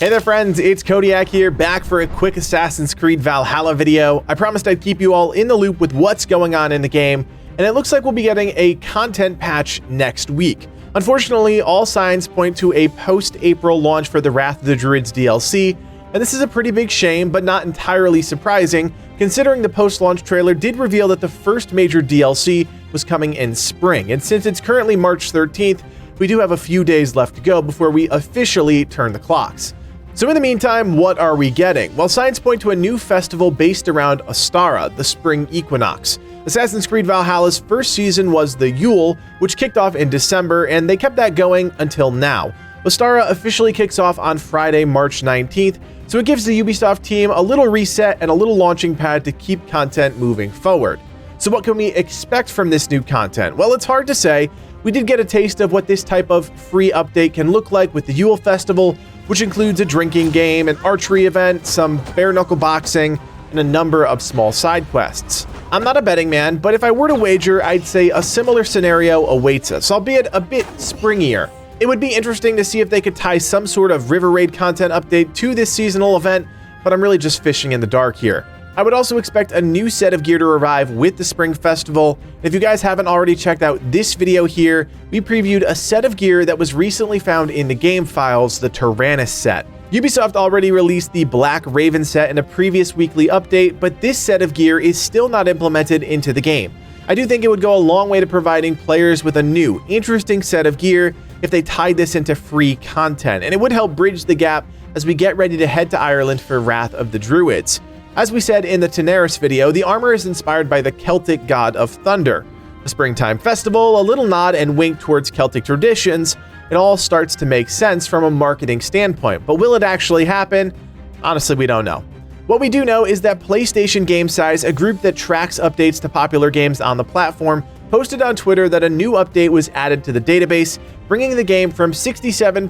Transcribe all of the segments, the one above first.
Hey there friends, it's Codiak here, back for a quick Assassin's Creed Valhalla video. I promised I'd keep you all in the loop with what's going on in the game, and it looks like we'll be getting a content patch next week. Unfortunately, all signs point to a post-April launch for the Wrath of the Druids DLC, and this is a pretty big shame, but not entirely surprising, considering the post-launch trailer did reveal that the first major DLC was coming in spring, and since it's currently March 13th, we do have a few days left to go before we officially turn the clocks. So in the meantime, what are we getting? Well, signs point to a new festival based around Ostara, the spring equinox. Assassin's Creed Valhalla's first season was the Yule, which kicked off in December, and they kept that going until now. Ostara officially kicks off on Friday, March 19th, so it gives the Ubisoft team a little reset and a little launching pad to keep content moving forward. So what can we expect from this new content? Well, it's hard to say. We did get a taste of what this type of free update can look like with the Yule Festival, which includes a drinking game, an archery event, some bare-knuckle boxing, and a number of small side quests. I'm not a betting man, but if I were to wager, I'd say a similar scenario awaits us, albeit a bit springier. It would be interesting to see if they could tie some sort of River Raid content update to this seasonal event, but I'm really just fishing in the dark here. I would also expect a new set of gear to arrive with the Spring Festival. If you guys haven't already checked out this video here, we previewed a set of gear that was recently found in the game files, the Tyrannus set. Ubisoft already released the Black Raven set in a previous weekly update, but this set of gear is still not implemented into the game. I do think it would go a long way to providing players with a new, interesting set of gear if they tied this into free content, and it would help bridge the gap as we get ready to head to Ireland for Wrath of the Druids. As we said in the Tyrannus video, the armor is inspired by the Celtic god of thunder. The springtime festival, a little nod and wink towards Celtic traditions, it all starts to make sense from a marketing standpoint, but will it actually happen? Honestly, we don't know. What we do know is that PlayStation Game Size, a group that tracks updates to popular games on the platform, posted on Twitter that a new update was added to the database, bringing the game from 67.17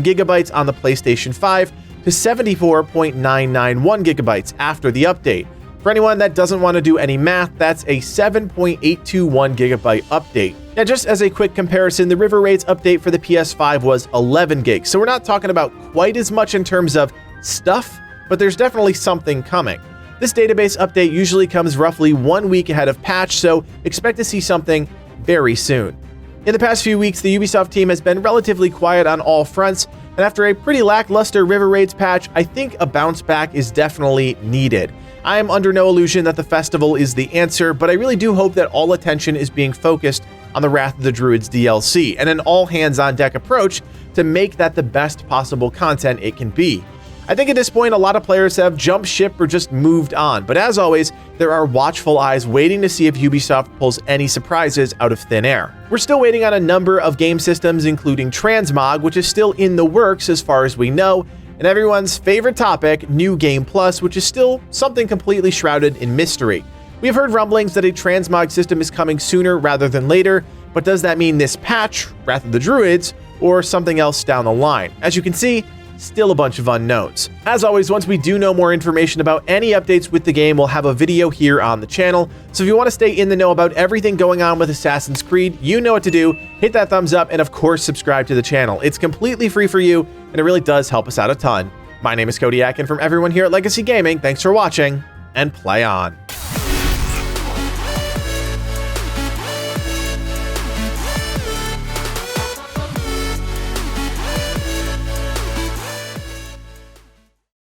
gigabytes on the PlayStation 5 to 74.991 gigabytes after the update. For anyone that doesn't want to do any math, that's a 7.821 gigabyte update. Now, just as a quick comparison, the River Raids update for the PS5 was 11 gigs, so we're not talking about quite as much in terms of stuff, but there's definitely something coming. This database update usually comes roughly 1 week ahead of patch, so expect to see something very soon. In the past few weeks, the Ubisoft team has been relatively quiet on all fronts, and after a pretty lackluster River Raids patch, I think a bounce back is definitely needed. I am under no illusion that the festival is the answer, but I really do hope that all attention is being focused on the Wrath of the Druids DLC, and an all-hands-on-deck approach to make that the best possible content it can be. I think at this point, a lot of players have jumped ship or just moved on, but as always, there are watchful eyes waiting to see if Ubisoft pulls any surprises out of thin air. We're still waiting on a number of game systems, including Transmog, which is still in the works as far as we know, and everyone's favorite topic, New Game Plus, which is still something completely shrouded in mystery. We've heard rumblings that a Transmog system is coming sooner rather than later, but does that mean this patch, Wrath of the Druids, or something else down the line? As you can see, still a bunch of unknowns. As always, once we do know more information about any updates with the game, we'll have a video here on the channel. So if you want to stay in the know about everything going on with Assassin's Creed, you know what to do. Hit that thumbs up and of course subscribe to the channel. It's completely free for you and it really does help us out a ton. My name is Codiak, and from everyone here at Legacy Gaming, thanks for watching and play on.